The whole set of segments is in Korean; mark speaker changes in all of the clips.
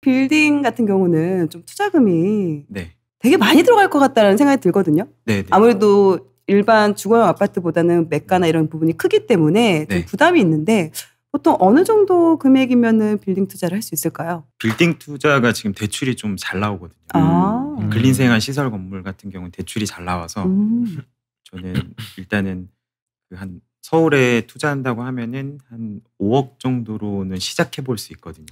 Speaker 1: 빌딩 같은 경우는 좀 투자금이
Speaker 2: 네.
Speaker 1: 되게 많이 들어갈 것 같다는 생각이 들거든요.
Speaker 2: 네.
Speaker 1: 아무래도 일반 주거용 아파트보다는 매가나 이런 부분이 크기 때문에 좀
Speaker 2: 네.
Speaker 1: 부담이 있는데 보통 어느 정도 금액이면은 빌딩 투자를 할 수 있을까요? 빌딩
Speaker 2: 투자가 지금 대출이 좀 잘 나오거든요. 근린생활 시설 건물 같은 경우는 대출이 잘 나와서 저는 일단은 한 서울에 투자한다고 하면은 한 5억 정도로는 시작해 볼 수 있거든요.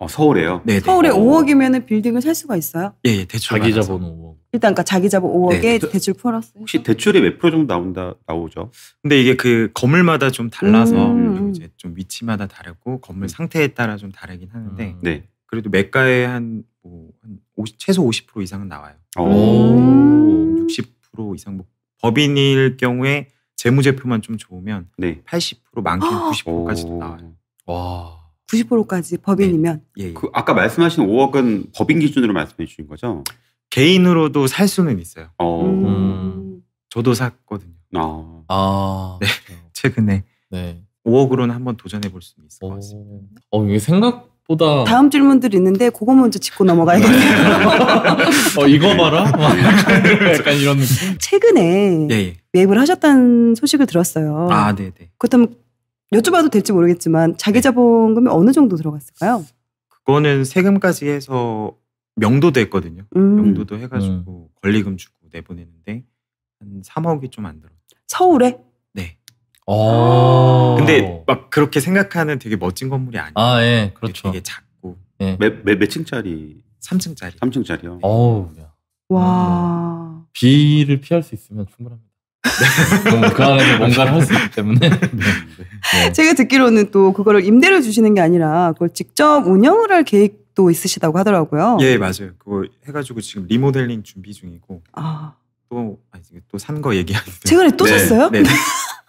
Speaker 3: 서울에요?
Speaker 1: 네. 서울에 5억이면은 빌딩을 살 수가 있어요?
Speaker 2: 예, 대출
Speaker 4: 자기 자본 5억.
Speaker 1: 일단 그러니까 자기 자본 5억에
Speaker 2: 네.
Speaker 1: 대출 플러스.
Speaker 3: 혹시 대출이 몇 프로 정도 나오죠?
Speaker 2: 근데 이게 그 건물마다 좀 달라서 그리고 이제 좀 위치마다 다르고 건물 상태에 따라 좀 다르긴 하는데
Speaker 3: 네.
Speaker 2: 그래도 매가에 최소 50% 이상은 나와요. 60% 이상 법인일 경우에 재무제표만 좀 좋으면
Speaker 3: 네.
Speaker 2: 80% 많게는 90%까지도 나와요.
Speaker 4: 와.
Speaker 1: 90%까지 법인이면.
Speaker 2: 예.
Speaker 3: 그 아까 말씀하신 5억은 법인 기준으로 말씀해 주신 거죠?
Speaker 2: 개인으로도 살 수는 있어요. 저도 샀거든요. 네. 최근에
Speaker 4: 네.
Speaker 2: 5억으로는 한번 도전해 볼 수 있을 것 같습니다.
Speaker 4: 이게 생각보다
Speaker 1: 다음 질문들이 있는데 그거 먼저 짚고 넘어가야겠네요.
Speaker 4: 이거 봐라. 약간 이런 느낌.
Speaker 1: 최근에 매입을 하셨다는 소식을 들었어요.
Speaker 2: 아, 네, 네.
Speaker 1: 그렇다면 여쭤봐도 될지 모르겠지만 자기 자본금이 어느 정도 들어갔을까요?
Speaker 2: 그거는 세금까지 해서 명도도 했거든요. 명도도 해가지고 권리금 주고 내보내는데 한 3억이 좀 안 들었어요.
Speaker 1: 서울에?
Speaker 2: 네. 근데 막 그렇게 생각하는 되게 멋진 건물이 아니에요.
Speaker 4: 아, 예, 그렇죠.
Speaker 2: 되게 작고.
Speaker 4: 예.
Speaker 3: 몇 층짜리?
Speaker 2: 3층짜리.
Speaker 3: 3층짜리요.
Speaker 4: 어우, 야.
Speaker 1: 와.
Speaker 4: 비를 피할 수 있으면 충분합니다. 그 안에서 뭔가를 할 수 있기 때문에. 네.
Speaker 1: 제가 듣기로는 또 그거를 임대를 주시는 게 아니라 그걸 직접 운영을 할 계획도 있으시다고 하더라고요.
Speaker 2: 예, 맞아요. 그거 해가지고 지금 리모델링 준비 중이고. 또 산 거 얘기하는데.
Speaker 1: 최근에 또 샀어요?
Speaker 2: 네.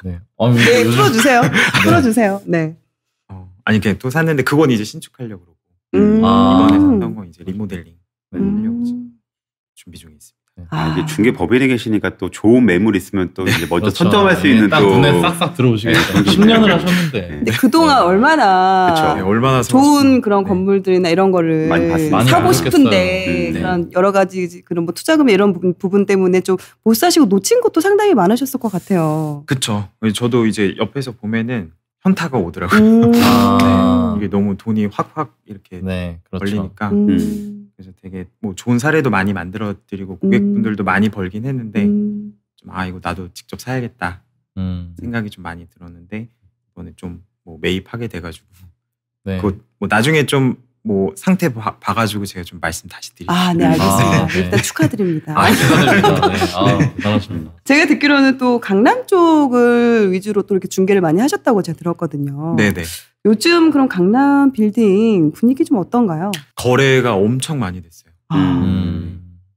Speaker 4: 네.
Speaker 1: 네, 풀어주세요. 풀어주세요. 네.
Speaker 2: 아니 그냥 또 샀는데 그건 이제 신축하려고 그러고 이번에 샀던 거 이제 리모델링 하려고 지금 준비 중에 있습니다.
Speaker 3: 이제 중개 법인에 계시니까 또 좋은 매물 있으면 또 이제 먼저
Speaker 4: 그렇죠.
Speaker 3: 선점할 수 있는
Speaker 4: 딱
Speaker 3: 또
Speaker 4: 눈에 싹싹 들어오시겠어요. 10년을 하셨는데.
Speaker 1: 근데 그동안 얼마나
Speaker 2: 얼마나
Speaker 1: 좋은 그런 건물들이나 이런 거를
Speaker 3: 많이
Speaker 1: 사고
Speaker 3: 많이
Speaker 1: 싶은데 그런 여러 가지 그런 뭐 투자금 이런 부분 때문에 좀 못 사시고 놓친 것도 상당히 많으셨을 것 같아요.
Speaker 2: 그렇죠. 저도 이제 옆에서 보면은 현타가 오더라고요. 네. 이게 너무 돈이 확확 이렇게 걸리니까. 그래서 되게 뭐 좋은 사례도 많이 만들어 드리고 고객분들도 많이 벌긴 했는데 좀 이거 나도 직접 사야겠다 생각이 좀 많이 들었는데 이번에 좀 뭐 매입하게 돼가지고 그 뭐 나중에 좀 뭐 상태 봐가지고 제가 좀 말씀 다시 드릴게요.
Speaker 1: 네, 알겠습니다. 일단 축하드립니다.
Speaker 4: 축하드립니다. 대단하십니다.
Speaker 1: 제가 듣기로는 또 강남 쪽을 위주로 또 이렇게 중개를 많이 하셨다고 제가 들었거든요.
Speaker 2: 네네.
Speaker 1: 요즘 그럼 강남 빌딩 분위기 좀 어떤가요?
Speaker 2: 거래가 엄청 많이 됐어요.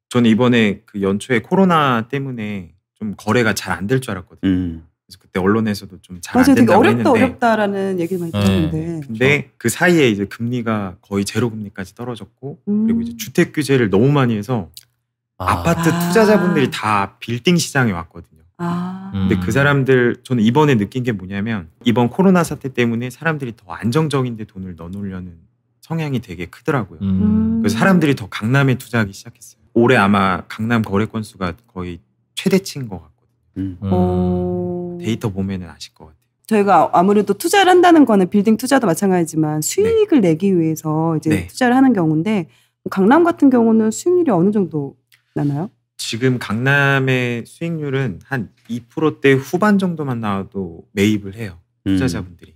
Speaker 2: 저는 이번에 그 연초에 코로나 때문에 좀 거래가 잘 안 될 줄 알았거든요. 그래서 그때 언론에서도 좀 잘 안 된다고
Speaker 1: 되게
Speaker 2: 했는데
Speaker 1: 어렵다라는 얘기를 많이 들었는데
Speaker 2: 근데 그 사이에 이제 금리가 거의 제로 금리까지 떨어졌고 그리고 이제 주택 규제를 너무 많이 해서 아파트 투자자분들이 다 빌딩 시장에 왔거든요. 근데 그 사람들 저는 이번에 느낀 게 뭐냐면 이번 코로나 사태 때문에 사람들이 더 안정적인 데 돈을 넣어놓으려는 성향이 되게 크더라고요. 그래서 사람들이 더 강남에 투자하기 시작했어요. 올해 아마 강남 거래 건수가 거의 최대치인 것 같거든요. 데이터 보면은 아실 것 같아요.
Speaker 1: 저희가 아무래도 투자를 한다는 거는 빌딩 투자도 마찬가지지만 수익을 내기 위해서 이제 투자를 하는 경우인데 강남 같은 경우는 수익률이 어느 정도 나나요?
Speaker 2: 지금 강남의 수익률은 한 2%대 후반 정도만 나와도 매입을 해요. 투자자분들이.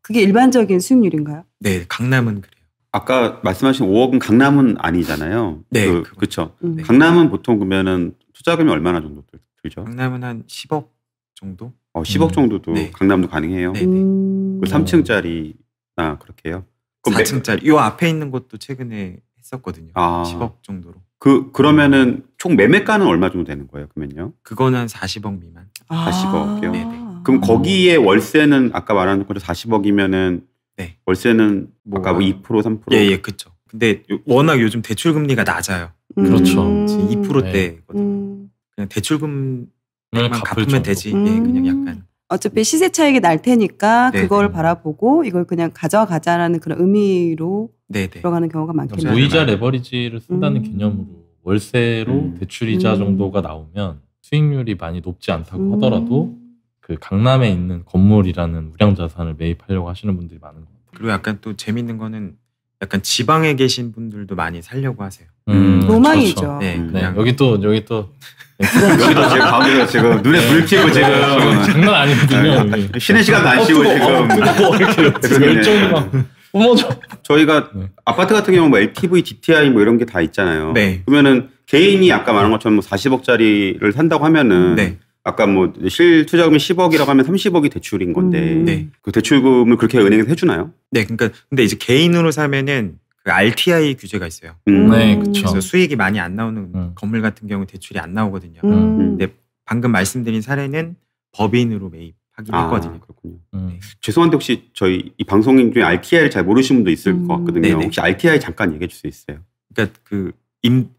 Speaker 1: 그게 일반적인 수익률인가요?
Speaker 2: 네, 강남은 그래요.
Speaker 3: 아까 말씀하신 5억은 강남은 아니잖아요.
Speaker 2: 네,
Speaker 3: 그렇죠. 강남은 보통 그러면은 투자금이 얼마나 정도 들죠?
Speaker 2: 강남은 한 10억 정도?
Speaker 3: 10억 정도도 강남도 가능해요.
Speaker 2: 네네.
Speaker 3: 3층짜리나 그렇게 해요?
Speaker 2: 4층짜리. 요 앞에 있는 것도 최근에 했었거든요. 10억 정도로.
Speaker 3: 그러면은 총 매매가는 얼마 정도 되는 거예요? 그러면요?
Speaker 2: 그거는 한 40억 미만.
Speaker 3: 40억이요?
Speaker 2: 네네.
Speaker 3: 그럼 거기에 월세는 아까 말한 것처럼 40억이면은 월세는 뭐 아까 뭐 2%, 3%?
Speaker 2: 예, 그렇죠. 근데 워낙 요즘 대출 금리가 낮아요.
Speaker 4: 그렇죠.
Speaker 2: 지금 2%대거든요. 그냥 대출금만 갚으면 되지. 그냥 약간.
Speaker 1: 어차피 시세 차익이 날 테니까 그걸 바라보고 이걸 그냥 가져가자라는 그런 의미로 들어가는 경우가 많겠네요.
Speaker 4: 무이자 레버리지를 쓴다는 개념으로 월세로 대출이자 정도가 나오면 수익률이 많이 높지 않다고 하더라도 그 강남에 있는 건물이라는 무량 자산을 매입하려고 하시는 분들이 많은 것 같아요.
Speaker 2: 그리고 약간 또 재밌는 거는 약간 지방에 계신 분들도 많이 살려고 하세요.
Speaker 1: 로망이죠.
Speaker 4: 그렇죠. 네, 여기 또
Speaker 3: 여기도 지금 가게가 지금 눈에 불 켜고 지금
Speaker 4: 장난 아니거든요.
Speaker 3: 쉬는 시간도 안 쉬고 지금
Speaker 4: 열정이 막 뿜어져.
Speaker 3: 저희가 아파트 같은 경우 뭐 LTV, DTI 뭐 이런 게 다 있잖아요. 그러면은 개인이 아까 말한 것처럼 뭐 40억짜리를 산다고 하면은 아까 뭐 실투자금이 10억이라고 하면 30억이 대출인 건데 그 대출금을 그렇게 은행에서 해주나요?
Speaker 2: 네, 그러니까 근데 이제 개인으로 사면은 그 RTI 규제가 있어요.
Speaker 4: 네, 그렇죠.
Speaker 2: 그래서 수익이 많이 안 나오는 건물 같은 경우 대출이 안 나오거든요. 근데 방금 말씀드린 사례는 법인으로 매입하긴 했거든요.
Speaker 3: 그렇군요. 죄송한데 혹시 저희 이 방송 중에 RTI를 잘 모르시는 분도 있을 것 같거든요. 네네. 혹시 RTI 잠깐 얘기해 줄 수 있어요?
Speaker 2: 그러니까 그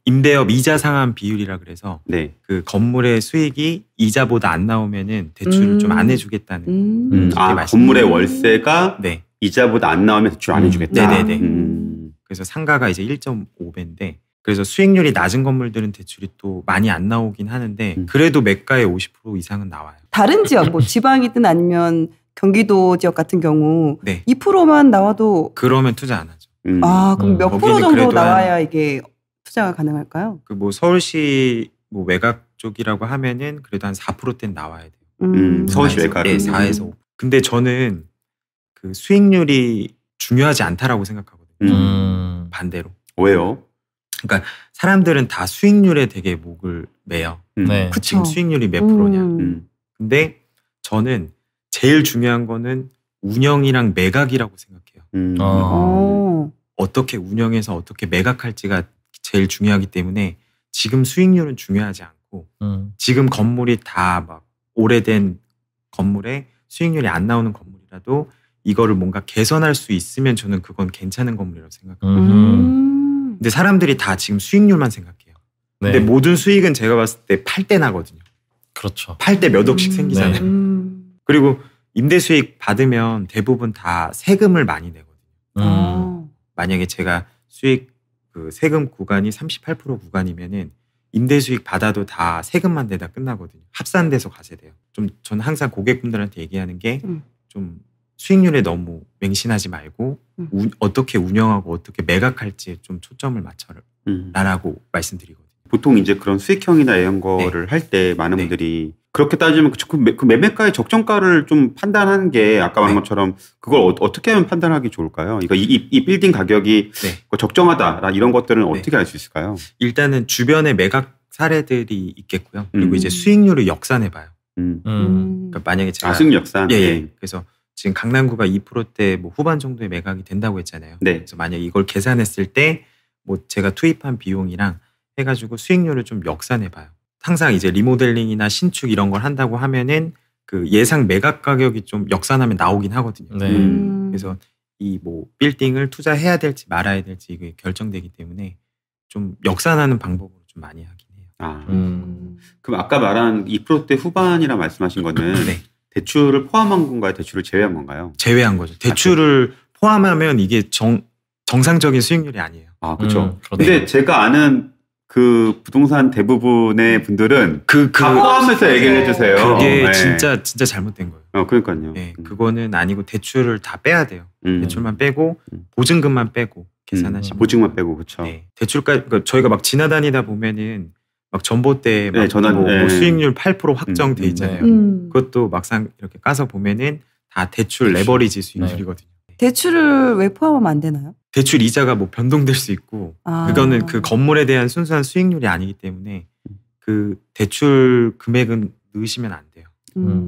Speaker 2: 임대업 이자 상환 비율이라 그래서 그 건물의 수익이 이자보다 안 나오면은 대출을 좀 안 해주겠다는.
Speaker 3: 건물의 월세가 이자보다 안 나오면 대출 안 해주겠다.
Speaker 2: 네네네. 그래서 상가가 이제 1.5배인데 그래서 수익률이 낮은 건물들은 대출이 또 많이 안 나오긴 하는데 그래도 매가의 50% 이상은 나와요.
Speaker 1: 다른 지역, 뭐 지방이든 아니면 경기도 지역 같은 경우 2%만 나와도
Speaker 2: 그러면 투자 안 하죠.
Speaker 1: 그럼 몇 프로 정도 나와야 이게 투자가 가능할까요?
Speaker 2: 그 뭐 서울시 뭐 외곽 쪽이라고 하면은 그래도 한 4%대는 나와야 돼요.
Speaker 3: 서울시 외곽.
Speaker 2: 네, 4에서 5. 근데 저는 그 수익률이 중요하지 않다라고 생각하거든요. 반대로.
Speaker 3: 왜요?
Speaker 2: 그러니까 사람들은 다 수익률에 되게 목을 매요. 지금 수익률이 몇 프로냐. 근데 저는 제일 중요한 거는 운영이랑 매각이라고 생각해요. 어떻게 운영해서 어떻게 매각할지가 제일 중요하기 때문에 지금 수익률은 중요하지 않고 지금 건물이 다 막 오래된 건물에 수익률이 안 나오는 건물이라도 이거를 뭔가 개선할 수 있으면 저는 그건 괜찮은 건물이라고 생각해요. 근데 사람들이 다 지금 수익률만 생각해요. 근데 모든 수익은 제가 봤을 때 팔 때 나거든요.
Speaker 4: 그렇죠.
Speaker 2: 팔 때 몇 억씩 생기잖아요. 그리고 임대 수익 받으면 대부분 다 세금을 많이 내거든요. 만약에 제가 수익 그 세금 구간이 38% 구간이면은 임대 수익 받아도 다 세금만 내다 끝나거든요. 합산돼서 가세돼요. 좀 저는 항상 고객분들한테 얘기하는 게 좀 수익률에 너무 맹신하지 말고 어떻게 운영하고 어떻게 매각할지에 좀 초점을 맞춰라라고 말씀드리거든요.
Speaker 3: 보통 이제 그런 수익형이나 이런 거를 할 때 많은 분들이 그렇게 따지면 그 매매가의 적정가를 좀 판단하는 게 아까 말한 것처럼 그걸 어떻게 하면 판단하기 좋을까요? 그러니까 이 빌딩 가격이 적정하다 이런 것들은 어떻게 알 수 있을까요?
Speaker 2: 일단은 주변에 매각 사례들이 있겠고요. 그리고 이제 수익률을 역산해봐요. 그러니까 만약에 제가
Speaker 3: 수익 역산.
Speaker 2: 그래서 지금 강남구가 2%대 뭐 후반 정도의 매각이 된다고 했잖아요. 그래서 만약 이걸 계산했을 때 뭐 제가 투입한 비용이랑 해가지고 수익률을 좀 역산해봐요. 항상 이제 리모델링이나 신축 이런 걸 한다고 하면은 그 예상 매각 가격이 좀 역산하면 나오긴 하거든요. 그래서 이 뭐 빌딩을 투자해야 될지 말아야 될지 이게 결정되기 때문에 좀 역산하는 방법으로 좀 많이 하긴 해요.
Speaker 3: 그럼 아까 말한 2%대 후반이라 말씀하신 거는 대출을 포함한 건가요? 대출을 제외한 건가요?
Speaker 2: 제외한 거죠. 대출을 포함하면 이게 정상적인 수익률이 아니에요.
Speaker 3: 그렇죠. 근데 제가 아는 그 부동산 대부분의 분들은 다 포함해서 얘기를 해주세요.
Speaker 2: 그게 진짜 잘못된 거예요.
Speaker 3: 그러니까요.
Speaker 2: 그거는 아니고 대출을 다 빼야 돼요. 대출만 빼고 보증금만 빼고 계산하시면.
Speaker 3: 보증만 빼고 그렇죠.
Speaker 2: 대출까지 그러니까 저희가 막 지나다니다 보면은 막 전봇대 막 뭐 수익률 8% 확정돼 있잖아요. 그것도 막상 이렇게 까서 보면은 다 대출 레버리지 수익률이거든요.
Speaker 1: 대출을 왜 포함하면 안 되나요?
Speaker 2: 대출 이자가 뭐 변동될 수 있고 그거는 그 건물에 대한 순수한 수익률이 아니기 때문에 그 대출 금액은 넣으시면 안 돼요.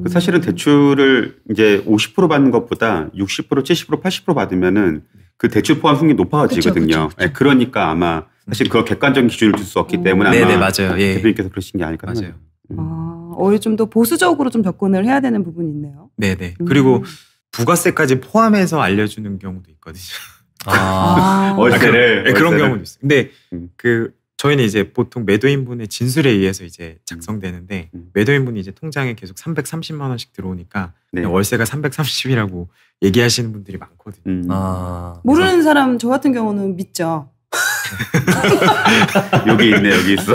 Speaker 3: 사실은 대출을 이제 50% 받는 것보다 60%, 70%, 80% 받으면은 그 대출 포함 수익률이 높아지거든요. 그쵸. 그러니까 아마 사실 그걸 객관적인 기준을 둘 수 없기 때문에 아마
Speaker 2: 맞아요.
Speaker 3: 대표님께서 그러신 게 아닐까
Speaker 2: 맞아요.
Speaker 1: 오히려 좀 더 보수적으로 좀 접근을 해야 되는 부분이 있네요.
Speaker 2: 그리고 부가세까지 포함해서 알려주는 경우도 있거든요.
Speaker 3: 월세를
Speaker 2: 그런 경우도 있어요. 근데 그 저희는 이제 보통 매도인분의 진술에 의해서 이제 작성되는데 매도인분이 이제 통장에 계속 330만 원씩 들어오니까
Speaker 3: 네.
Speaker 2: 월세가 330이라고 얘기하시는 분들이 많거든요.
Speaker 1: 모르는 사람 저 같은 경우는 믿죠.
Speaker 3: 여기 있네, 여기 있어.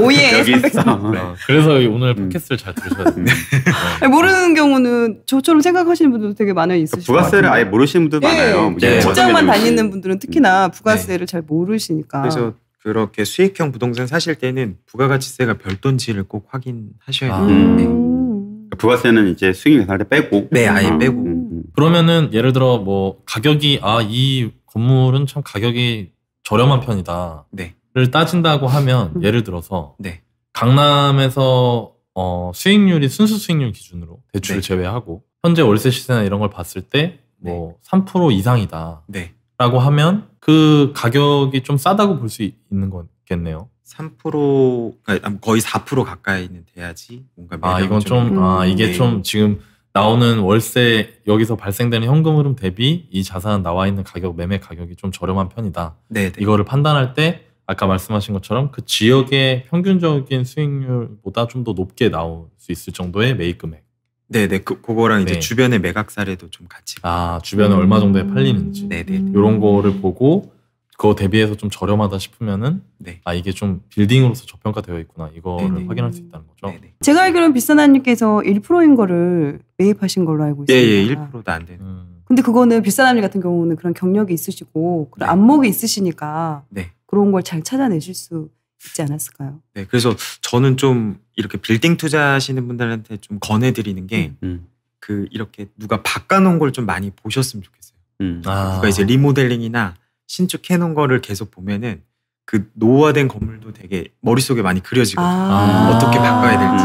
Speaker 1: 오예.
Speaker 3: 여기 있어.
Speaker 4: 그래서 오늘 팟캐스트를 잘 들으셔야 됩니다.
Speaker 1: 모르는 경우는 저처럼 생각하시는 분들도 되게 많아 있으시고
Speaker 3: 부가세를 아예 모르시는 분들 많아요.
Speaker 1: 직장만 다니는 분들은 특히나 부가세를 잘 모르시니까.
Speaker 2: 그래서 그렇게 수익형 부동산 사실 때는 부가가치세가 별도인지를 꼭 확인하셔야 돼요.
Speaker 3: 부가세는 이제 수익 계산할 때 빼고.
Speaker 2: 네, 아예 빼고.
Speaker 4: 그러면은 예를 들어 뭐 가격이 이 건물은 참 가격이 저렴한 편이다.
Speaker 2: 네.
Speaker 4: 를 따진다고 하면 예를 들어서
Speaker 2: 네.
Speaker 4: 강남에서 수익률이 순수 수익률 기준으로 대출을 제외하고 현재 월세 시세나 이런 걸 봤을 때 뭐 3% 이상이다.
Speaker 2: 네.
Speaker 4: 라고 하면 그 가격이 좀 싸다고 볼 수 있는 거겠네요.
Speaker 2: 3% 그러니까 거의 4% 가까이는 돼야지 뭔가
Speaker 4: 이건 좀 이게 좀 지금 나오는 월세 여기서 발생되는 현금 흐름 대비 이 자산 나와 있는 가격 매매 가격이 좀 저렴한 편이다.
Speaker 2: 네.
Speaker 4: 이거를 판단할 때 아까 말씀하신 것처럼 그 지역의 평균적인 수익률보다 좀 더 높게 나올 수 있을 정도의 매입 금액.
Speaker 2: 네네. 그거랑 이제 주변의 매각 사례도 좀 같이.
Speaker 4: 주변에 얼마 정도에 팔리는지.
Speaker 2: 네네.
Speaker 4: 이런 거를 보고 그거 대비해서 좀 저렴하다 싶으면은 이게 좀 빌딩으로서 저평가되어 있구나. 이거를 확인할 수 있다는 거죠.
Speaker 2: 네네.
Speaker 1: 제가 알기로는 비싼하님께서 1%인 거를 매입하신 걸로 알고 있습니다.
Speaker 2: 예, 1%도 안 되는.
Speaker 1: 근데 그거는 비싼하님 같은 경우는 그런 경력이 있으시고 그런 안목이 있으시니까 그런 걸 잘 찾아내실 수 있지 않았을까요?
Speaker 2: 네, 그래서 저는 좀 이렇게 빌딩 투자하시는 분들한테 좀 권해드리는 게 그 이렇게 누가 바꿔놓은 걸 좀 많이 보셨으면 좋겠어요. 누가 이제 리모델링이나 신축해놓은 거를 계속 보면은 그 노후화된 건물도 되게 머릿속에 많이 그려지거든요. 어떻게 바꿔야 될지.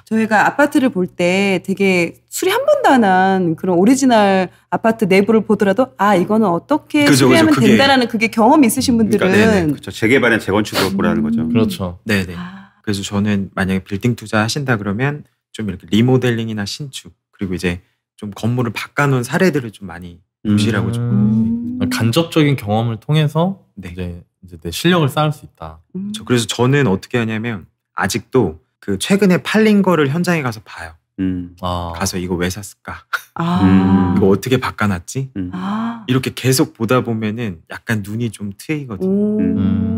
Speaker 1: 저희가 아파트를 볼 때 되게 수리 한 번도 안 한 그런 오리지널 아파트 내부를 보더라도 이거는 어떻게 수리하면 된다라는 그게 경험이 있으신 분들은
Speaker 3: 그렇죠. 재개발이나 재건축으로 보라는 거죠.
Speaker 4: 그렇죠.
Speaker 2: 네네. 그래서 저는 만약에 빌딩 투자 하신다 그러면 좀 이렇게 리모델링이나 신축 그리고 이제 좀 건물을 바꿔놓은 사례들을 좀 많이 보시라고 좀
Speaker 4: 간접적인 경험을 통해서 이제 내 실력을 쌓을 수 있다.
Speaker 2: 그래서 저는 어떻게 하냐면 아직도 그 최근에 팔린 거를 현장에 가서 봐요. 가서 이거 왜 샀을까? 이거 어떻게 바꿔놨지? 이렇게 계속 보다 보면은 약간 눈이 좀 트이거든요.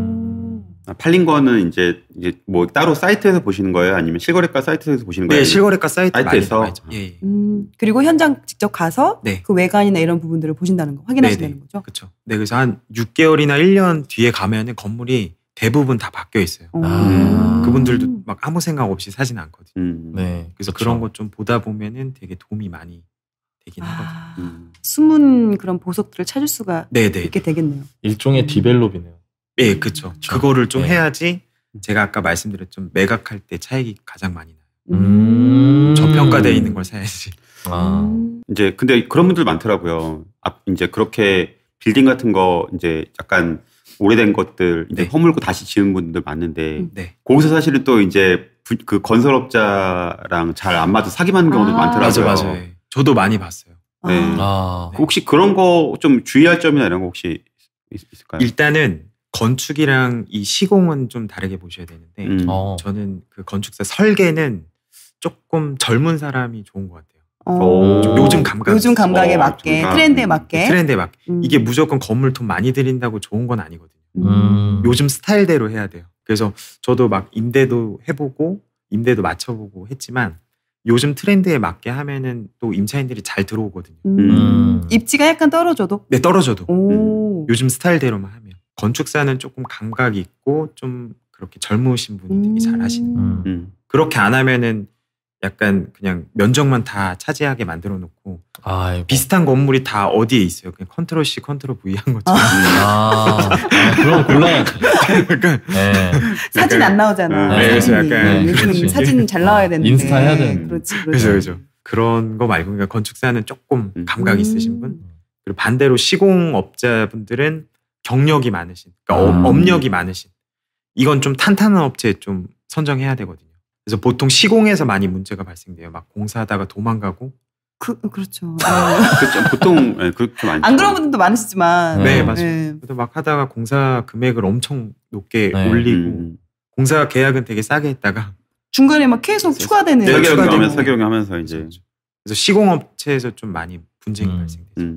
Speaker 3: 팔린 거는 이제 뭐 따로 사이트에서 보시는 거예요? 아니면 실거래가 사이트에서 보시는 거예요?
Speaker 2: 네, 실거래가 사이트에서.
Speaker 3: 예.
Speaker 1: 그리고 현장 직접 가서 그 외관이나 이런 부분들을 보신다는 거, 확인하신다는 거죠?
Speaker 2: 그렇죠. 네, 그래서 한 6개월이나 1년 뒤에 가면은 건물이 대부분 다 바뀌어 있어요. 그분들도 막 아무 생각 없이 사진 않거든요. 그래서 그런 것 좀 보다 보면은 되게 도움이 많이 되긴 하거든요.
Speaker 1: 숨은 그런 보석들을 찾을 수가 있게 되겠네요.
Speaker 4: 일종의 디벨롭이네요.
Speaker 2: 네, 그렇죠. 그거를 좀 해야지 제가 아까 말씀드렸죠. 매각할 때 차익이 가장 많이 나요. 저평가되어 있는 걸 사야지.
Speaker 3: 이제 근데 그런 분들 많더라고요. 이제 그렇게 빌딩 같은 거 이제 약간 오래된 것들 이제 허물고 다시 지은 분들 많은데 거기서 사실은 또 이제 그 건설업자랑 잘 안 맞아 사기만 경우도 많더라고요.
Speaker 2: 맞아요. 저도 많이 봤어요.
Speaker 3: 혹시 그런 거 좀 주의할 점이나 이런 거 혹시 있을까요?
Speaker 2: 일단은 건축이랑 이 시공은 좀 다르게 보셔야 되는데 저는 그 건축사 설계는 조금 젊은 사람이 좋은 것 같아요. 좀 요즘
Speaker 1: 감각에 맞게 트렌드에 맞게
Speaker 2: 이게 무조건 건물 돈 많이 들인다고 좋은 건 아니거든요. 요즘 스타일대로 해야 돼요. 그래서 저도 막 임대도 해보고 임대도 맞춰보고 했지만 요즘 트렌드에 맞게 하면은 또 임차인들이 잘 들어오거든요.
Speaker 1: 입지가 약간 떨어져도?
Speaker 2: 네, 떨어져도. 요즘 스타일대로만 하면. 건축사는 조금 감각이 있고 좀 그렇게 젊으신 분이 되게 잘 하시는 그렇게 안 하면은 약간 그냥 면적만 다 차지하게 만들어 놓고 비슷한 건물이 다 어디에 있어요. 그냥 컨트롤 C, 컨트롤 V 한 것처럼.
Speaker 4: 그럼 곤란하지.
Speaker 1: 사진 안 나오잖아.
Speaker 2: 그래서 약간
Speaker 1: 요즘 사진 잘 나와야 되는데.
Speaker 4: 인스타 해야 되는데.
Speaker 2: 그렇죠. 그런 거 말고 그러니까 건축사는 조금 감각 있으신 분. 그리고 반대로 시공업자분들은 경력이 많으신, 그러니까 업력이 많으신. 이건 좀 탄탄한 업체 좀 선정해야 되거든요. 그래서 보통 시공에서 많이 문제가 발생돼요. 막 공사하다가 도망가고
Speaker 1: 그렇죠.
Speaker 3: 그렇죠. 보통 네, 그렇게 많죠.
Speaker 1: 안 그런 분들도 많으시지만.
Speaker 2: 네, 맞아요. 그래도 막 하다가 공사 금액을 엄청 높게
Speaker 4: 네.
Speaker 2: 올리고 공사 계약은 되게 싸게 했다가
Speaker 1: 중간에 막 계속 추가되는.
Speaker 3: 서경하면서 이제
Speaker 2: 그래서 시공업체에서 좀 많이 분쟁이 발생되죠.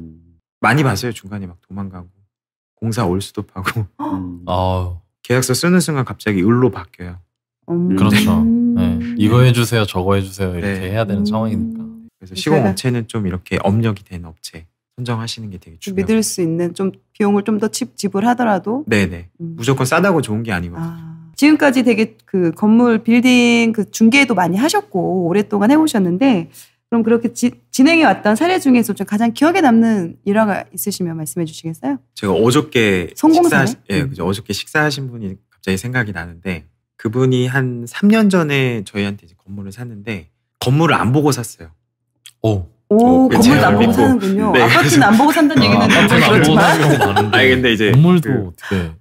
Speaker 2: 많이 봤어요. 중간에 막 도망가고 공사 올스톱하고 계약서 쓰는 순간 갑자기 을로 바뀌어요.
Speaker 4: 그렇죠. 네. 이거 해주세요, 저거 해주세요 이렇게
Speaker 2: 네.
Speaker 4: 해야 되는 상황이니까.
Speaker 2: 그래서 시공업체는 좀 이렇게 업력이 된 업체 선정하시는 게 되게 중요해요.
Speaker 1: 믿을 수 있는 좀 비용을 좀 더 지불하더라도.
Speaker 2: 네네. 무조건 싸다고 좋은 게 아니거든요.
Speaker 1: 지금까지 되게 그 건물 빌딩 그 중개도 많이 하셨고 오랫동안 해오셨는데 그럼 그렇게 진행해 왔던 사례 중에서 좀 가장 기억에 남는 일화가 있으시면 말씀해 주시겠어요?
Speaker 2: 제가 어저께
Speaker 1: 성공사례?
Speaker 2: 그죠. 어저께 식사하신 분이 갑자기 생각이 나는데 그분이 한 3년 전에 저희한테 이제 건물을 샀는데 건물을 안 보고 샀어요.
Speaker 1: 건물도 안 보고 사는군요.
Speaker 2: 네,
Speaker 1: 아파트는 안 보고 산다는 얘기는
Speaker 4: 아파트는 안 보고 사는 경우 많은데.
Speaker 2: 아니 근데 이제
Speaker 4: 건물도 어떻게?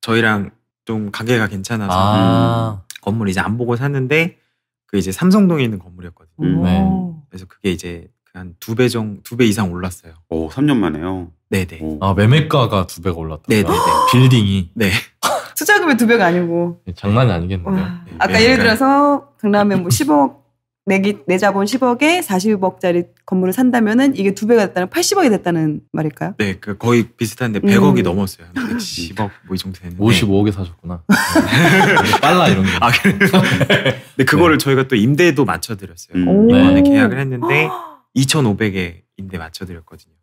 Speaker 2: 저희랑 좀 관계가 괜찮아서 건물 이제 안 보고 샀는데 그 이제 삼성동에 있는 건물이었거든요.
Speaker 4: 네.
Speaker 2: 그래서 그게 이제 한 2배 이상 올랐어요.
Speaker 3: 3년 만에요.
Speaker 2: 네네.
Speaker 4: 매매가가 2배가 올랐다.
Speaker 2: 네네네.
Speaker 4: 빌딩이.
Speaker 2: 네.
Speaker 1: 투자금이 2배가 아니고.
Speaker 4: 장난이 아니겠는데요.
Speaker 2: 네.
Speaker 1: 아까 예를 들어서 강남에 뭐 10억 내 자본 10억에 40억짜리 건물을 산다면은 이게 2배가 됐다는 80억이 됐다는 말일까요?
Speaker 2: 네, 그 거의 비슷한데 100억이 넘었어요. 110억 뭐 이 정도 되는데.
Speaker 4: 55억에 사셨구나. 빨라 이런 게.
Speaker 2: 근데 그거를 저희가 또 임대도 맞춰드렸어요. 이번에 계약을 했는데 2,500에 임대 맞춰드렸거든요.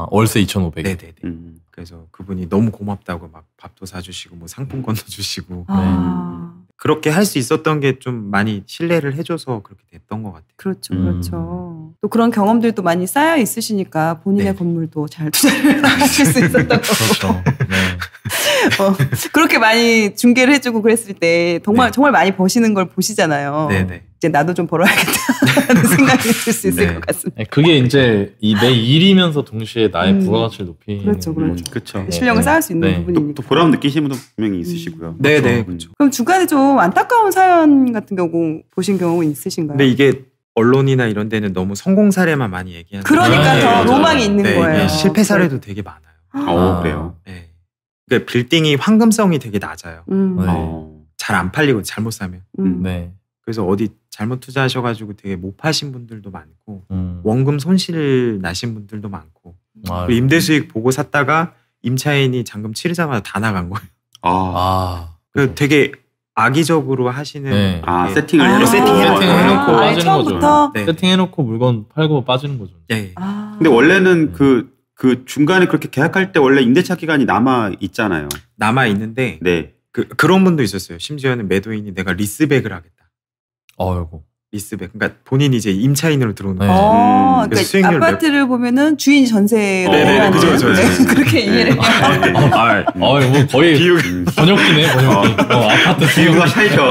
Speaker 4: 월세 2,500.
Speaker 2: 네네네. 그래서 그분이 너무 고맙다고 막 밥도 사주시고 뭐 상품권도 주시고 그렇게 할 수 있었던 게 좀 많이 신뢰를 해줘서 그렇게 됐던 것 같아요.
Speaker 1: 그렇죠, 그렇죠. 또 그런 경험들도 많이 쌓여 있으시니까 본인의 건물도 잘 투자를 하실 수 있었던 거고.
Speaker 4: 그렇죠. 네.
Speaker 1: 그렇게 많이 중개를 해주고 그랬을 때 정말 많이 버시는 걸 보시잖아요.
Speaker 2: 네네.
Speaker 1: 이제 나도 좀 벌어야겠다는 생각이 들 수 있을 것 같습니다.
Speaker 4: 그게 이제 내 일이면서 동시에 나의 부가가치를 높이는.
Speaker 1: 그렇죠.
Speaker 3: 그렇죠.
Speaker 1: 실력을 쌓을 수 있는 부분이니까.
Speaker 3: 또 보람 느끼시는 분도 분명히 있으시고요.
Speaker 2: 네네. 그렇죠.
Speaker 1: 그럼 중간에 좀 안타까운 사연 같은 경우 보신 경우 있으신가요?
Speaker 2: 근데 이게 언론이나 이런 데는 너무 성공 사례만 많이 얘기하는.
Speaker 1: 그러니까 더 로망이 있는 거예요.
Speaker 2: 실패 사례도 되게 많아요.
Speaker 3: 그래요?
Speaker 2: 네. 그러니까 빌딩이 황금성이 되게 낮아요. 잘 안 팔리고 잘못 사면.
Speaker 4: 네.
Speaker 2: 그래서 어디 잘못 투자하셔가지고 되게 못 파신 분들도 많고 원금 손실 나신 분들도 많고 임대 수익 보고 샀다가 임차인이 잔금 치르자마자 다 나간 거예요. 그래서 되게 악의적으로 하시는
Speaker 3: 세팅을
Speaker 4: 해놓고 빠지는
Speaker 1: 처음부터?
Speaker 4: 거죠. 세팅해놓고 물건 팔고 빠지는 거죠.
Speaker 2: 네.
Speaker 3: 근데 원래는 그 중간에 그렇게 계약할 때 원래 임대차 기간이 남아 있잖아요.
Speaker 2: 남아 있는데
Speaker 3: 네.
Speaker 2: 그런 분도 있었어요. 심지어는 매도인이 내가 리스백을 하겠다.
Speaker 4: 어이구.
Speaker 2: 리스백. 그러니까 본인이 이제 임차인으로 들어오는 거죠.
Speaker 1: 그러니까 수익률 아파트를 보면은 주인 전세로
Speaker 2: 그죠.
Speaker 1: 그렇게 이해를 해요.
Speaker 4: 뭐 거의 번역기네. 아파트
Speaker 3: 비유가 차이죠.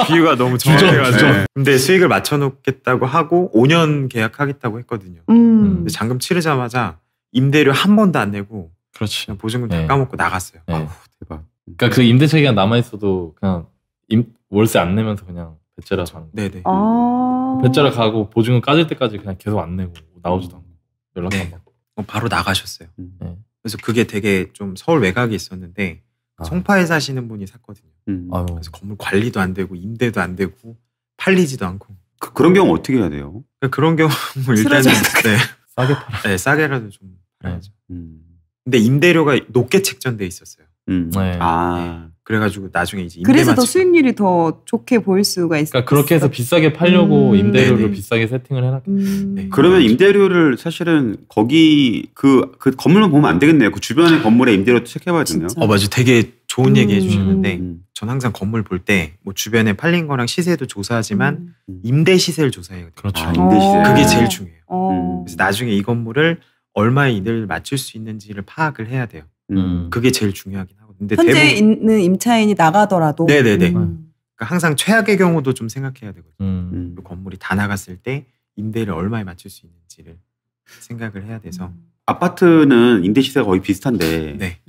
Speaker 2: 비유가 너무 정확해가지고. 근데 수익을 맞춰놓겠다고 하고 5년 계약하겠다고 했거든요. 근데 잔금 치르자마자 임대료 한 번도 안 내고
Speaker 4: 그렇지.
Speaker 2: 그냥 보증금 다 까먹고 나갔어요.
Speaker 3: 대박.
Speaker 4: 그러니까 그 임대차 기간 남아 있어도 그냥 월세 안 내면서 그냥 배째라 가는 거.
Speaker 2: 네네.
Speaker 4: 배째라 가고 보증금 까질 때까지 그냥 계속 안 내고 나오지도 않고 연락도 안 받고.
Speaker 2: 바로 나가셨어요. 그래서 그게 되게 좀 서울 외곽에 있었는데 송파에 사시는 분이 샀거든요. 그래서 건물 관리도 안 되고 임대도 안 되고 팔리지도 않고.
Speaker 3: 그런 경우 어떻게 해야 돼요?
Speaker 2: 그런 경우 일단은
Speaker 4: 싸게 팔아.
Speaker 2: 네, 싸게라도 좀 팔아야죠. 근데 임대료가 높게 책정돼 있었어요. 그래가지고 나중에 이제
Speaker 1: 그래서 더 수익률이 더 좋게 보일 수가 있어요.
Speaker 4: 그러니까 그렇게 해서 비싸게 팔려고 임대료를 비싸게 세팅을 해놨겠네.
Speaker 3: 그러면 임대료를 사실은 거기 그 건물만 보면 안 되겠네요. 그 주변의 건물의 임대료도 체크해봐야 되네요.
Speaker 2: 맞아요. 되게 좋은 얘기 해주시는데 전 항상 건물 볼 때 뭐 주변에 팔린 거랑 시세도 조사하지만 임대 시세를 조사해요.
Speaker 4: 그렇죠.
Speaker 3: 임대 시세.
Speaker 2: 그게 제일 중요해요. 그래서 나중에 이 건물을 얼마의 이득을 맞출 수 있는지를 파악을 해야 돼요. 그게 제일 중요하긴 하거든요. 근데
Speaker 1: 현재 있는 임차인이 나가더라도.
Speaker 2: 네네네. 그러니까 항상 최악의 경우도 좀 생각해야 되거든요. 그 건물이 다 나갔을 때 임대를 얼마에 맞출 수 있는지를 생각을 해야 돼서.
Speaker 3: 아파트는 임대 시세가 거의 비슷한데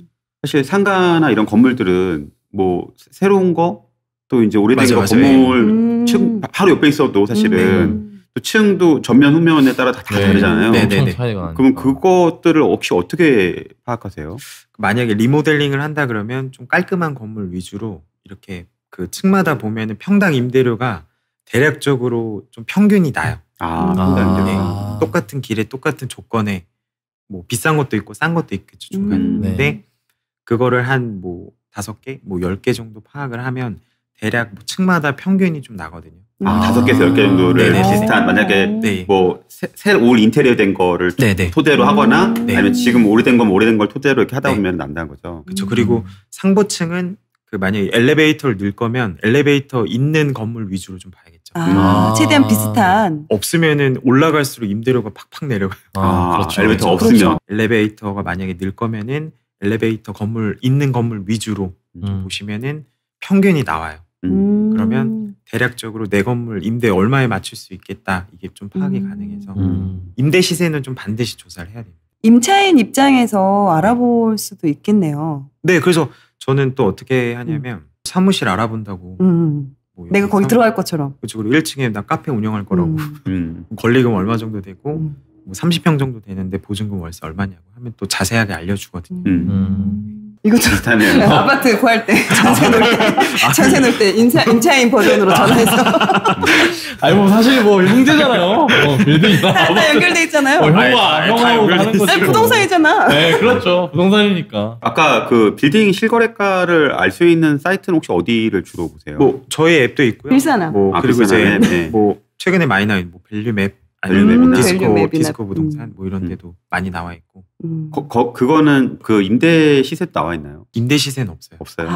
Speaker 3: 사실 상가나 이런 건물들은 뭐 새로운 거 또 이제 오래된 거 건물 바로 옆에 있어도 사실은 또 층도 전면 후면에 따라 다 다르잖아요.
Speaker 4: 네네네. 차이가
Speaker 3: 그럼 그것들을 혹시 어떻게 파악하세요?
Speaker 2: 만약에 리모델링을 한다 그러면 좀 깔끔한 건물 위주로 이렇게 그 층마다 보면은 평당 임대료가 대략적으로 좀 평균이 나요.
Speaker 3: 평당
Speaker 2: 똑같은 길에 똑같은 조건에 뭐 비싼 것도 있고 싼 것도 있겠죠 중간에. 근데 그거를 한 뭐 5개, 뭐 10개 정도 파악을 하면 대략 뭐 층마다 평균이 좀 나거든요.
Speaker 3: 5개에서 10개 정도를 비슷한 만약에 뭐 새 올 인테리어 된 거를 토대로 하거나 아니면 지금 오래된 거면 오래된 걸 토대로 이렇게 하다 보면 난다는 거죠.
Speaker 2: 그렇죠. 그리고 상부층은 그 만약에 엘리베이터를 넣을 거면 엘리베이터 있는 건물 위주로 좀 봐야겠죠.
Speaker 1: 최대한 비슷한.
Speaker 2: 없으면은 올라갈수록 임대료가 팍팍 내려가요.
Speaker 3: 그렇죠. 엘리베이터 없으면.
Speaker 2: 그렇죠. 엘리베이터가 만약에 넣을 거면은 엘리베이터 건물 있는 건물 위주로 보시면은 평균이 나와요. 그러면 대략적으로 내 건물 임대 얼마에 맞출 수 있겠다 이게 좀 파악이 가능해서 임대 시세는 좀 반드시 조사를 해야 됩니다.
Speaker 1: 임차인 입장에서 알아볼 수도 있겠네요.
Speaker 2: 네, 그래서 저는 또 어떻게 하냐면 사무실 알아본다고
Speaker 1: 뭐 내가 거기 들어갈 것처럼.
Speaker 2: 그렇죠. 그리고 1층에 나 카페 운영할 거라고 권리금 얼마 정도 되고 뭐 30평 정도 되는데 보증금 월세 얼마냐고 하면 또 자세하게 알려주거든요.
Speaker 1: 이것도
Speaker 3: 비슷하네요.
Speaker 1: 아파트 구할 때 전세 놓을 때 임차인 버전으로 전화해서.
Speaker 4: 아니 뭐 사실 뭐 형제잖아요. 빌딩
Speaker 1: 다 연결돼 있잖아요.
Speaker 4: 형하고 하는 거지.
Speaker 1: 부동산이잖아.
Speaker 4: 네, 그렇죠. 부동산이니까.
Speaker 3: 아까 그 빌딩 실거래가를 알 수 있는 사이트는 혹시 어디를 주로 보세요?
Speaker 2: 뭐 저희 앱도 있고요.
Speaker 1: 빌사나.
Speaker 2: 뭐 그리고
Speaker 3: 빌사나
Speaker 2: 이제 뭐 최근에 많이 나온 뭐 밸류맵
Speaker 3: 밸류맵이나
Speaker 2: 디스코 부동산 뭐 이런 데도 많이 나와 있고.
Speaker 3: 그거는 그 임대 시세 나와 있나요?
Speaker 2: 임대 시세는 없어요.
Speaker 3: 없어요.
Speaker 2: 네.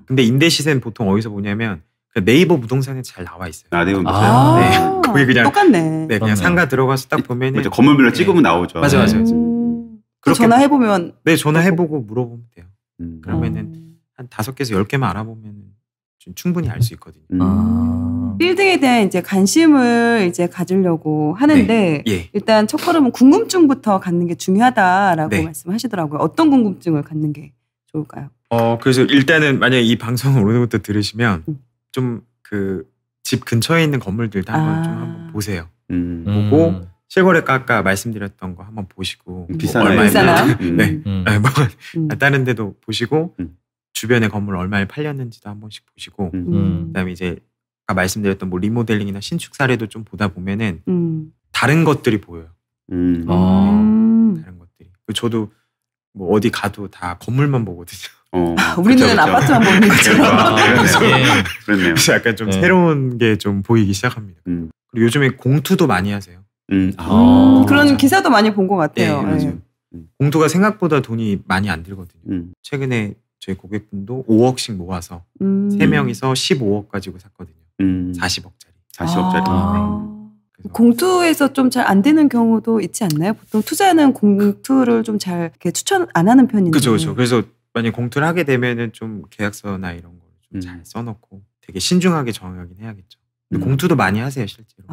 Speaker 2: 근데 임대 시세는 보통 어디서 보냐면 그 네이버 부동산에 잘 나와 있어요.
Speaker 3: 네이버 부동산.
Speaker 2: 네. 거기 그냥
Speaker 1: 똑같네.
Speaker 2: 네, 그냥 상가 들어가서 딱 보면은
Speaker 3: 건물별로 찍으면 나오죠.
Speaker 2: 맞아요.
Speaker 1: 그렇게 전화해보면.
Speaker 2: 네, 전화해보고 물어보면 돼요. 그러면은 한 5개에서 10개만 알아보면 충분히 알 수 있거든요.
Speaker 1: 빌딩에 대한 이제 관심을 이제 가지려고 하는데 일단 첫걸음은 궁금증부터 갖는 게 중요하다라고 말씀하시더라고요. 어떤 궁금증을 갖는 게 좋을까요?
Speaker 2: 그래서 일단은 만약에 이 방송을 오늘부터 들으시면 좀 그 집 근처에 있는 건물들도 한번 보세요. 보고 실거래가 아까 말씀드렸던 거 한번 보시고
Speaker 1: 비싸나요?
Speaker 2: 네. 다른 데도 보시고 주변의 건물 얼마에 팔렸는지도 한 번씩 보시고 그다음에 이제 아까 말씀드렸던 뭐 리모델링이나 신축 사례도 좀 보다 보면은 다른 것들이 보여요. 다른 것들이. 저도 뭐 어디 가도 다 건물만 보거든요.
Speaker 1: 우리 눈은 아파트만 보는 것처럼.
Speaker 3: 그렇네요.
Speaker 2: 그래서 약간 좀 새로운 게 좀 보이기 시작합니다. 그리고 요즘에 공투도 많이 하세요.
Speaker 1: 그런 기사도 많이 본 것 같아요.
Speaker 2: 네. 공투가 생각보다 돈이 많이 안 들거든요. 최근에 저희 고객분도 5억씩 모아서 3명이서 15억 가지고 샀거든요. 40억짜리.
Speaker 3: 40억짜리.
Speaker 1: 공투에서 좀 잘 안 되는 경우도 있지 않나요? 보통 투자는 공투를 좀 잘 이렇게 추천 안 하는 편인데.
Speaker 2: 그렇죠. 그래서 만약 공투를 하게 되면은 좀 계약서나 이런 걸 좀 잘 써놓고 되게 신중하게 정하긴 해야겠죠. 근데 공투도 많이 하세요 실제로.